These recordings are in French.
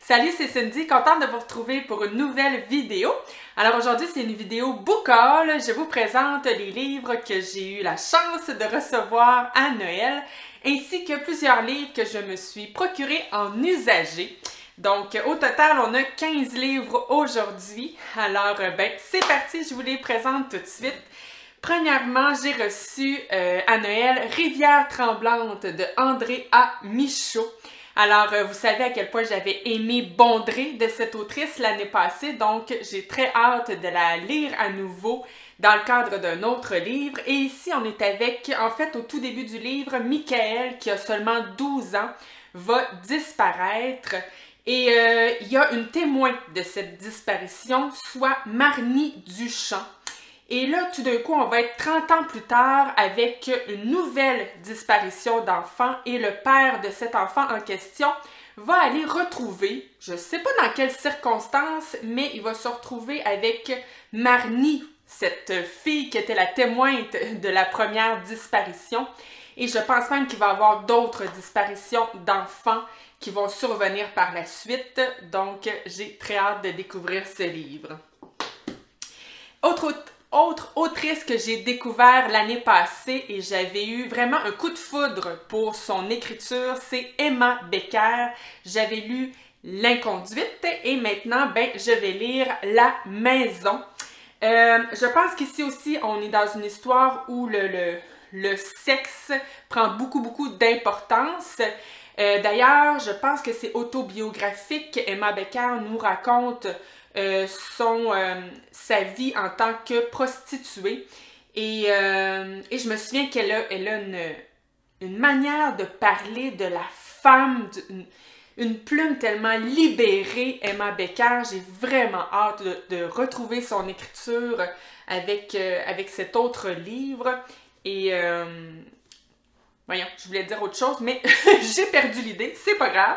Salut, c'est Cindy, contente de vous retrouver pour une nouvelle vidéo. Alors aujourd'hui, c'est une vidéo book haul. Je vous présente les livres que j'ai eu la chance de recevoir à Noël, ainsi que plusieurs livres que je me suis procurés en usagé. Donc, au total, on a 15 livres aujourd'hui. Alors, c'est parti, je vous les présente tout de suite. Premièrement, j'ai reçu à Noël Rivière tremblante de André A. Michaud. Alors, vous savez à quel point j'avais aimé Bondrée de cette autrice l'année passée, donc j'ai très hâte de la lire à nouveau dans le cadre d'un autre livre. Et ici, on est avec, en fait, au tout début du livre, Michael, qui a seulement 12 ans, va disparaître. Et il y a une témoin de cette disparition, soit Marnie Duchamp. Et là, tout d'un coup, on va être 30 ans plus tard avec une nouvelle disparition d'enfant et le père de cet enfant en question va aller retrouver, je ne sais pas dans quelles circonstances, mais il va se retrouver avec Marnie, cette fille qui était la témoin de la première disparition. Et je pense même qu'il va y avoir d'autres disparitions d'enfants qui vont survenir par la suite. Donc, j'ai très hâte de découvrir ce livre. Autre autrice que j'ai découvert l'année passée et j'avais eu vraiment un coup de foudre pour son écriture, c'est Emma Becker. J'avais lu L'Inconduite et maintenant, je vais lire La Maison. Je pense qu'ici aussi, on est dans une histoire où le sexe prend beaucoup d'importance. D'ailleurs, je pense que c'est autobiographique. Emma Becker nous raconte sa vie en tant que prostituée. Et je me souviens qu'elle a une manière de parler de la femme, une plume tellement libérée, Emma Becker. J'ai vraiment hâte de retrouver son écriture avec cet autre livre. Et voyons, je voulais dire autre chose, mais j'ai perdu l'idée, c'est pas grave.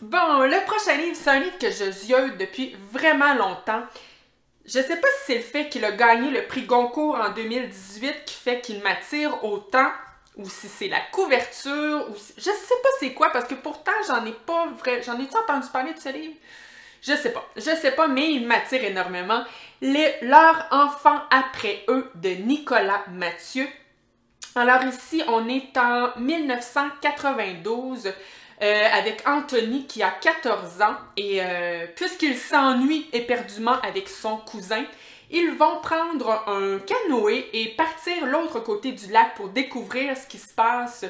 Bon, le prochain livre, c'est un livre que je ziote depuis vraiment longtemps. Je sais pas si c'est le fait qu'il a gagné le prix Goncourt en 2018 qui fait qu'il m'attire autant, ou si c'est la couverture, ou je sais pas c'est quoi, parce que pourtant, j'en ai-tu entendu parler de ce livre? Je sais pas, mais il m'attire énormément. Leur enfant après eux de Nicolas Mathieu. Alors ici, on est en 1992 avec Anthony qui a 14 ans et puisqu'il s'ennuie éperdument avec son cousin, ils vont prendre un canoë et partir l'autre côté du lac pour découvrir ce qui se passe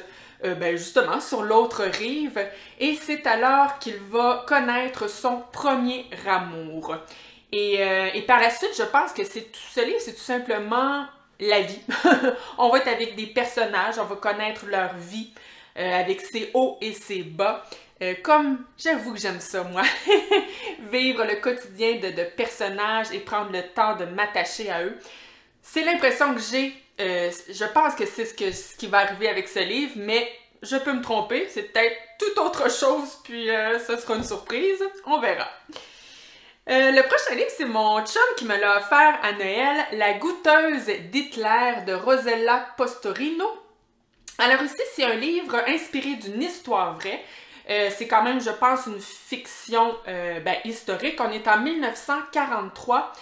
justement sur l'autre rive. Et c'est alors qu'il va connaître son premier amour. Et par la suite, je pense que ce livre, c'est tout simplement la vie. On va être avec des personnages, on va connaître leur vie, avec ses hauts et ses bas. Comme, j'avoue que j'aime ça, moi, vivre le quotidien de personnages et prendre le temps de m'attacher à eux. C'est l'impression que j'ai. Je pense que c'est ce qui va arriver avec ce livre, mais je peux me tromper. C'est peut-être tout autre chose, puis ce sera une surprise. On verra. Le prochain livre, c'est mon chum qui me l'a offert à Noël, La goûteuse d'Hitler de Rosella Postorino. Alors ici, c'est un livre inspiré d'une histoire vraie. C'est quand même, je pense, une fiction historique. On est en 1943.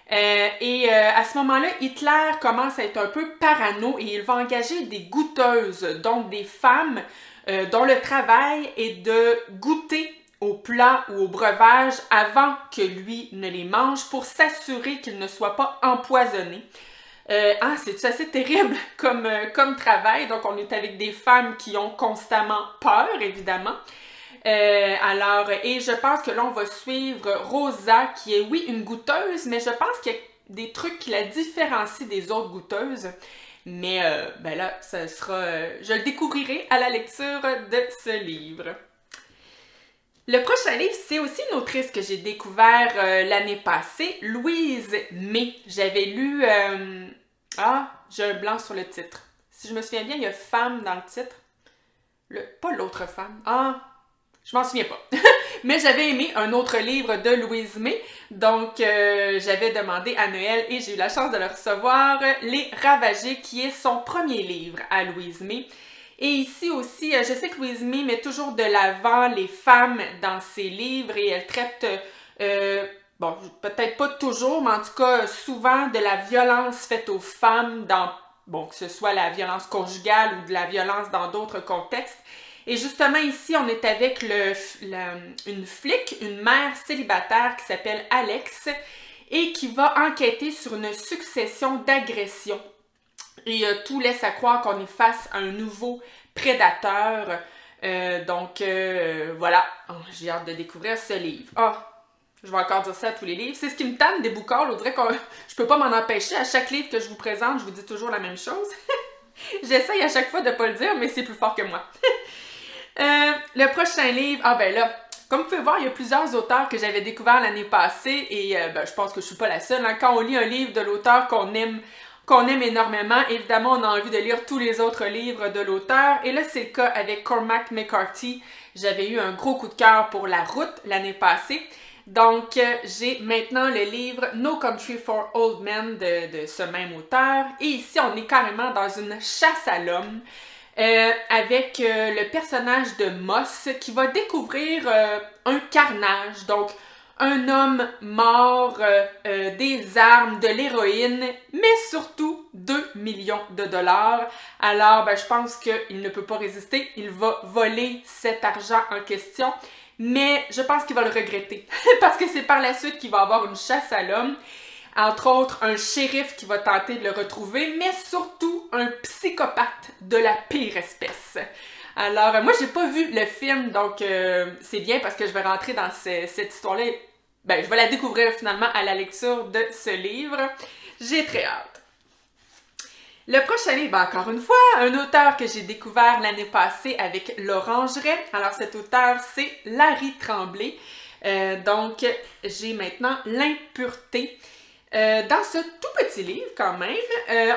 À ce moment-là, Hitler commence à être un peu parano et il va engager des goûteuses, donc des femmes dont le travail est de goûter aux plats ou aux breuvages avant que lui ne les mange pour s'assurer qu'ils ne soient pas empoisonnés. C'est assez terrible comme travail. Donc, on est avec des femmes qui ont constamment peur, évidemment. Et je pense que là, on va suivre Rosa, qui est, oui, une goûteuse, mais je pense qu'il y a des trucs qui la différencient des autres goûteuses. Mais, là, ça sera... je le découvrirai à la lecture de ce livre. Le prochain livre, c'est aussi une autrice que j'ai découvert l'année passée, Louise May. J'avais lu... j'ai un blanc sur le titre. Si je me souviens bien, il y a Femme dans le titre. Pas l'autre femme. Je m'en souviens pas. Mais j'avais aimé un autre livre de Louise May. Donc, j'avais demandé à Noël et j'ai eu la chance de le recevoir, Les Ravagés, qui est son premier livre à Louise May. Et ici aussi, je sais que Louise May met toujours de l'avant les femmes dans ses livres et elle traite, bon, peut-être pas toujours, mais en tout cas souvent de la violence faite aux femmes, dans, bon, que ce soit la violence conjugale ou de la violence dans d'autres contextes. Et justement ici, on est avec une flic, une mère célibataire qui s'appelle Alex et qui va enquêter sur une succession d'agressions. Et tout laisse à croire qu'on est face à un nouveau prédateur. Voilà, oh, j'ai hâte de découvrir ce livre. Ah, oh, je vais encore dire ça à tous les livres. C'est ce qui me tanne des book hauls. On dirait que je peux pas m'en empêcher. À chaque livre que je vous présente, je vous dis toujours la même chose. J'essaye à chaque fois de pas le dire, mais c'est plus fort que moi. Le prochain livre, ah ben là, comme vous pouvez voir, il y a plusieurs auteurs que j'avais découverts l'année passée et je pense que je suis pas la seule. Hein. Quand on lit un livre de l'auteur qu'on aime énormément, évidemment, on a envie de lire tous les autres livres de l'auteur. Et là, c'est le cas avec Cormac McCarthy. J'avais eu un gros coup de cœur pour La Route l'année passée. Donc, j'ai maintenant le livre No Country for Old Men de ce même auteur. Et ici, on est carrément dans une chasse à l'homme. Avec le personnage de Moss qui va découvrir un carnage, donc un homme mort, des armes, de l'héroïne, mais surtout 2 millions de dollars. Alors, je pense qu'il ne peut pas résister, il va voler cet argent en question, mais je pense qu'il va le regretter, parce que c'est par la suite qu'il va avoir une chasse à l'homme. Entre autres, un shérif qui va tenter de le retrouver, mais surtout un psychopathe de la pire espèce. Alors, moi, j'ai pas vu le film, donc c'est bien parce que je vais rentrer dans cette histoire-là. Je vais la découvrir finalement à la lecture de ce livre. J'ai très hâte. Le prochain livre, encore une fois, un auteur que j'ai découvert l'année passée avec l'Orangerie. Alors, cet auteur, c'est Larry Tremblay. Donc, j'ai maintenant L'Impureté. Dans ce tout petit livre, quand même,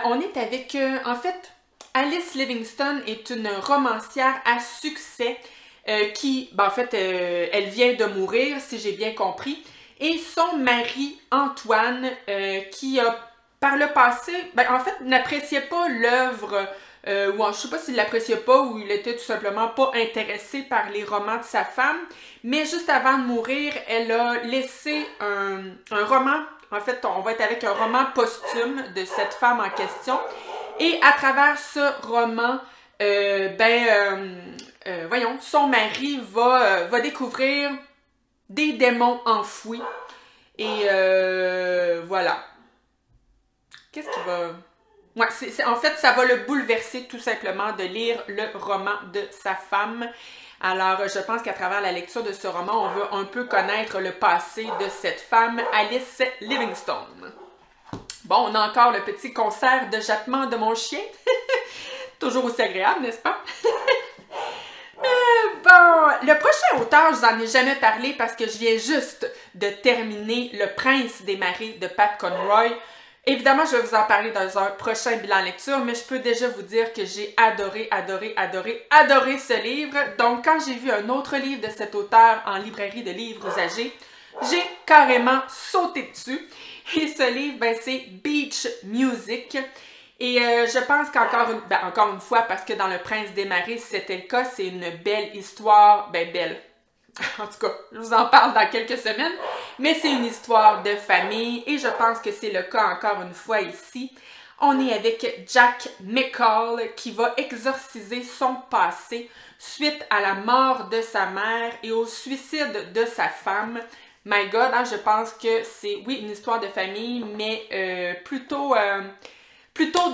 on est avec, en fait, Alice Livingston est une romancière à succès qui, en fait, elle vient de mourir, si j'ai bien compris, et son mari, Antoine, qui a, par le passé, en fait, n'appréciait pas l'œuvre, ou je sais pas s'il l'appréciait pas ou il était tout simplement pas intéressé par les romans de sa femme, mais juste avant de mourir, elle a laissé un roman. En fait, on va être avec un roman posthume de cette femme en question. Et à travers ce roman, voyons, son mari va découvrir des démons enfouis. Et voilà. Qu'est-ce qui va... Ouais, en fait, ça va le bouleverser tout simplement de lire le roman de sa femme. Alors, je pense qu'à travers la lecture de ce roman, on veut un peu connaître le passé de cette femme, Alice Livingston. Bon, on a encore le petit concert de jappement de mon chien. Toujours aussi agréable, n'est-ce pas? Bon, le prochain auteur, je vous en ai jamais parlé parce que je viens juste de terminer Le Prince des marées de Pat Conroy. Évidemment, je vais vous en parler dans un prochain bilan lecture, mais je peux déjà vous dire que j'ai adoré ce livre. Donc, quand j'ai vu un autre livre de cet auteur en librairie de livres usagés, j'ai carrément sauté dessus. Et ce livre, c'est Beach Music. Et je pense qu'encore une fois, parce que dans Le Prince des marées, c'était le cas, c'est une belle histoire, belle. En tout cas, je vous en parle dans quelques semaines, mais c'est une histoire de famille et je pense que c'est le cas encore une fois ici. On est avec Jack McCall qui va exorciser son passé suite à la mort de sa mère et au suicide de sa femme. My God, hein, je pense que c'est, oui, une histoire de famille, mais plutôt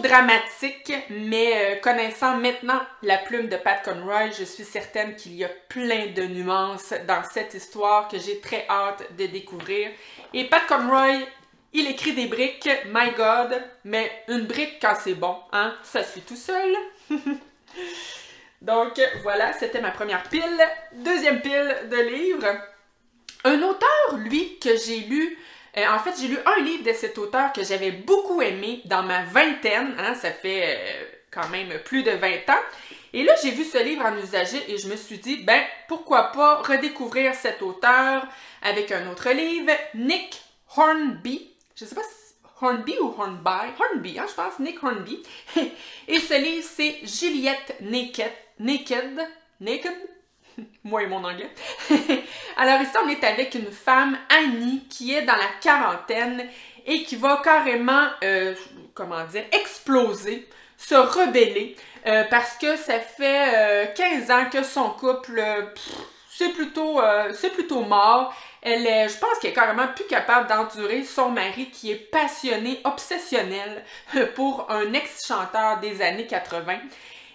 dramatique, mais connaissant maintenant la plume de Pat Conroy, je suis certaine qu'il y a plein de nuances dans cette histoire que j'ai très hâte de découvrir. Et Pat Conroy, il écrit des briques, my God, mais une brique quand c'est bon, hein, ça se fait tout seul. Donc voilà, c'était ma première pile. Deuxième pile de livres. Un auteur, lui, que j'ai lu... en fait, j'ai lu un livre de cet auteur que j'avais beaucoup aimé dans ma vingtaine. Hein, ça fait quand même plus de 20 ans. Et là, j'ai vu ce livre en usagé et je me suis dit, pourquoi pas redécouvrir cet auteur avec un autre livre, Nick Hornby. Je sais pas si Hornby ou Hornby. Hornby, hein, je pense, Nick Hornby. Et ce livre, c'est Juliette Naked. Naked? Moi et mon anglais. Alors ici, on est avec une femme, Annie, qui est dans la quarantaine et qui va carrément, exploser, se rebeller, parce que ça fait 15 ans que son couple, c'est plutôt mort. Je pense qu'elle est carrément plus capable d'endurer son mari qui est passionné, obsessionnel pour un ex-chanteur des années 80.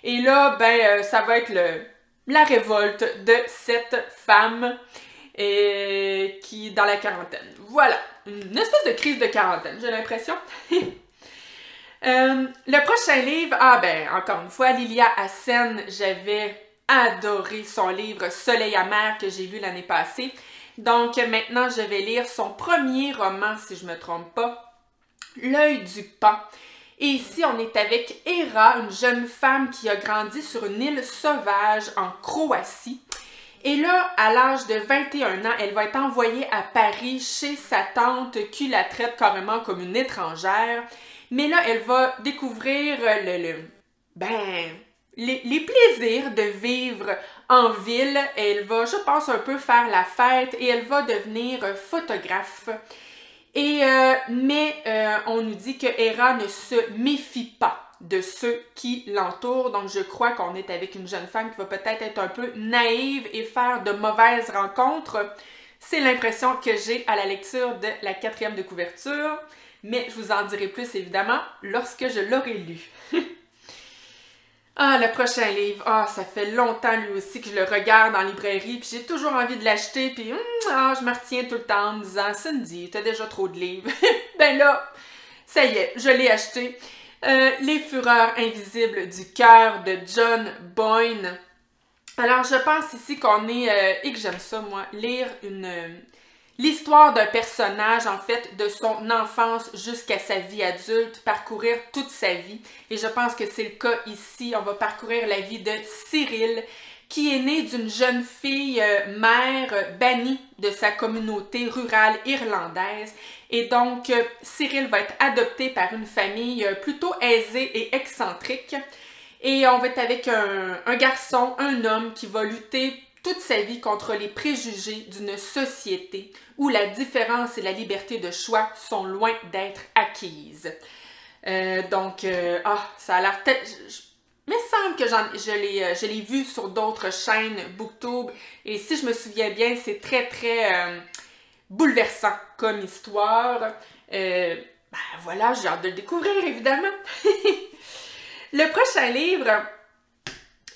Et là, ça va être la révolte de cette femme qui est dans la quarantaine. Voilà, une espèce de crise de quarantaine, j'ai l'impression. Le prochain livre, encore une fois, Lilia Hassen, j'avais adoré son livre Soleil amer que j'ai lu l'année passée. Donc maintenant, je vais lire son premier roman, si je ne me trompe pas, L'œil du pan. Et ici, on est avec Hera, une jeune femme qui a grandi sur une île sauvage en Croatie. Et là, à l'âge de 21 ans, elle va être envoyée à Paris chez sa tante qui la traite carrément comme une étrangère. Mais là, elle va découvrir les plaisirs de vivre en ville. Elle va, je pense, un peu faire la fête et elle va devenir photographe. Mais on nous dit que Hera ne se méfie pas de ceux qui l'entourent. Donc, je crois qu'on est avec une jeune femme qui va peut-être être un peu naïve et faire de mauvaises rencontres. C'est l'impression que j'ai à la lecture de la 4e de couverture. Mais je vous en dirai plus, évidemment, lorsque je l'aurai lu. Ah, le prochain livre. Ah, ça fait longtemps, lui aussi, que je le regarde en librairie, puis j'ai toujours envie de l'acheter, puis je me retiens tout le temps en me disant « Cindy, t'as déjà trop de livres. » Ben là, ça y est, je l'ai acheté. Les fureurs invisibles du cœur de John Boyne. Alors, je pense ici qu'on est, et que j'aime ça, moi, lire l'histoire d'un personnage, en fait, de son enfance jusqu'à sa vie adulte, parcourir toute sa vie. Et je pense que c'est le cas ici. On va parcourir la vie de Cyril, qui est né d'une jeune fille mère bannie de sa communauté rurale irlandaise. Et donc, Cyril va être adopté par une famille plutôt aisée et excentrique. Et on va être avec un garçon, un homme qui va lutter toute sa vie contre les préjugés d'une société où la différence et la liberté de choix sont loin d'être acquises. Ça a l'air... Il me semble que je l'ai vu sur d'autres chaînes Booktube et si je me souviens bien, c'est très, très bouleversant comme histoire. Voilà, j'ai hâte de le découvrir, évidemment. Le prochain livre...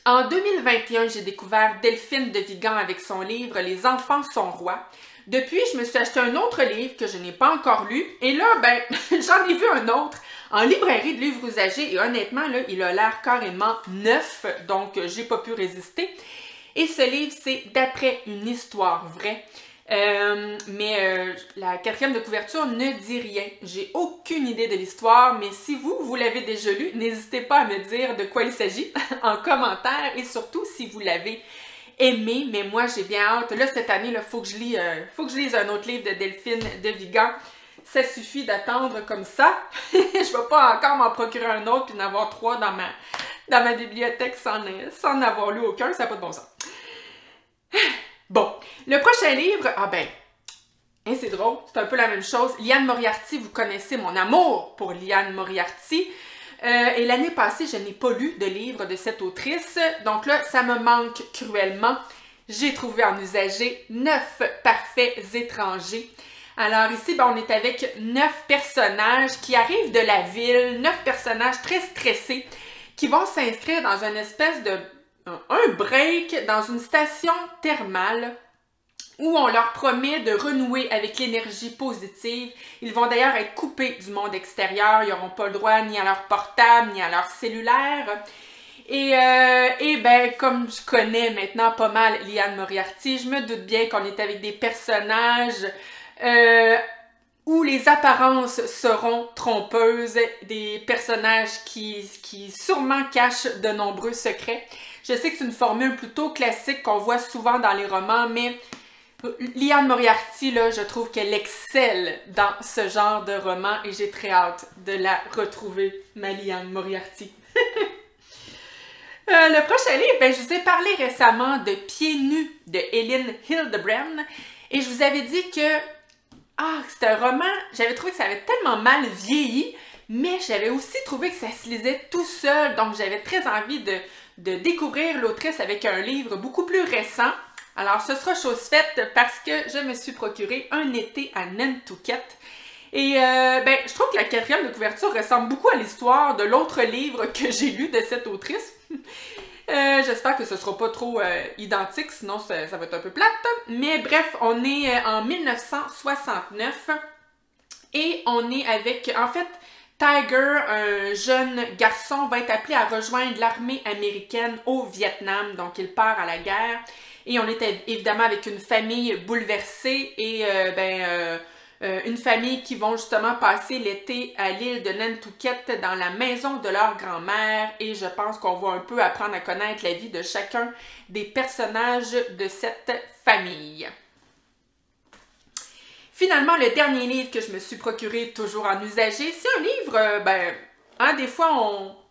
En 2021, j'ai découvert Delphine de Vigan avec son livre « Les enfants sont rois ». Depuis, je me suis acheté un autre livre que je n'ai pas encore lu. Et là, j'en ai vu un autre en librairie de livres usagés. Et honnêtement, là, il a l'air carrément neuf. Donc, j'ai pas pu résister. Et ce livre, c'est « D'après une histoire vraie ». La 4e de couverture ne dit rien. J'ai aucune idée de l'histoire, mais si vous l'avez déjà lu, n'hésitez pas à me dire de quoi il s'agit en commentaire et surtout si vous l'avez aimé. Mais moi, j'ai bien hâte. Là, cette année, il faut que je lise un autre livre de Delphine de Vigan. Ça suffit d'attendre comme ça. Je ne vais pas encore m'en procurer un autre et en avoir 3 dans ma bibliothèque sans en avoir lu aucun. Ça n'a pas de bon sens. Bon, le prochain livre, c'est drôle, c'est un peu la même chose. Liane Moriarty, vous connaissez mon amour pour Liane Moriarty. Et l'année passée, je n'ai pas lu de livre de cette autrice. Donc là, ça me manque cruellement. J'ai trouvé en usagé 9 parfaits étrangers. Alors ici, on est avec 9 personnages qui arrivent de la ville, 9 personnages très stressés qui vont s'inscrire dans une espèce de... un break dans une station thermale où on leur promet de renouer avec l'énergie positive. Ils vont d'ailleurs être coupés du monde extérieur. Ils n'auront pas le droit ni à leur portable, ni à leur cellulaire. Comme je connais maintenant pas mal Liane Moriarty, je me doute bien qu'on est avec des personnages où les apparences seront trompeuses, des personnages qui sûrement cachent de nombreux secrets. Je sais que c'est une formule plutôt classique qu'on voit souvent dans les romans, mais Liane Moriarty, là, je trouve qu'elle excelle dans ce genre de roman et j'ai très hâte de la retrouver, ma Liane Moriarty. Le prochain livre, ben, je vous ai parlé récemment de Pieds nus de Elin Hilderbrand et je vous avais dit que c'est un roman, j'avais trouvé que ça avait tellement mal vieilli, mais j'avais aussi trouvé que ça se lisait tout seul, donc j'avais très envie de découvrir l'autrice avec un livre beaucoup plus récent. Alors ce sera chose faite parce que je me suis procuré Un été à Nantucket. Et ben, je trouve que la quatrième de couverture ressemble beaucoup à l'histoire de l'autre livre que j'ai lu de cette autrice. J'espère que ce sera pas trop identique, sinon ça va être un peu plate. Mais bref, on est en 1969 et on est avec, en fait, Tiger, un jeune garçon, va être appelé à rejoindre l'armée américaine au Vietnam, donc il part à la guerre. Et on est évidemment avec une famille bouleversée et une famille qui vont justement passer l'été à l'île de Nantucket dans la maison de leur grand-mère et je pense qu'on va un peu apprendre à connaître la vie de chacun des personnages de cette famille. Finalement, le dernier livre que je me suis procuré, toujours en usagé, c'est un livre, des fois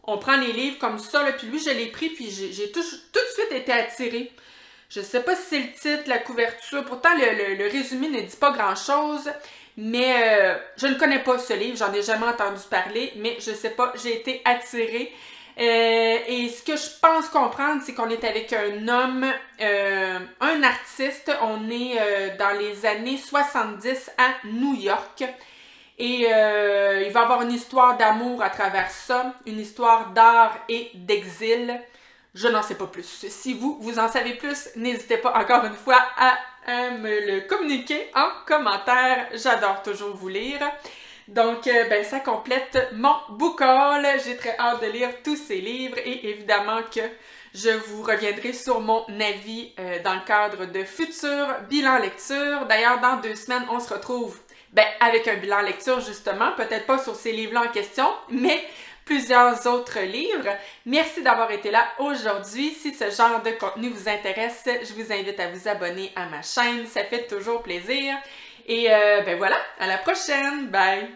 on prend les livres comme ça, là, puis lui je l'ai pris puis j'ai tout de suite été attirée. Je sais pas si c'est le titre, la couverture, pourtant le résumé ne dit pas grand-chose, mais je ne connais pas ce livre, j'en ai jamais entendu parler, mais je sais pas, j'ai été attirée. Et ce que je pense comprendre, c'est qu'on est avec un homme, un artiste, on est dans les années 70 à New York. Et il va avoir une histoire d'amour à travers ça, une histoire d'art et d'exil. Je n'en sais pas plus. Si vous en savez plus, n'hésitez pas encore une fois à me le communiquer en commentaire. J'adore toujours vous lire. Donc, ça complète mon book haul. J'ai très hâte de lire tous ces livres et évidemment que je vous reviendrai sur mon avis dans le cadre de futurs bilans lecture. D'ailleurs, dans 2 semaines, on se retrouve avec un bilan lecture justement, peut-être pas sur ces livres-là en question, mais plusieurs autres livres. Merci d'avoir été là aujourd'hui. Si ce genre de contenu vous intéresse, je vous invite à vous abonner à ma chaîne. Ça fait toujours plaisir. Et voilà, à la prochaine. Bye!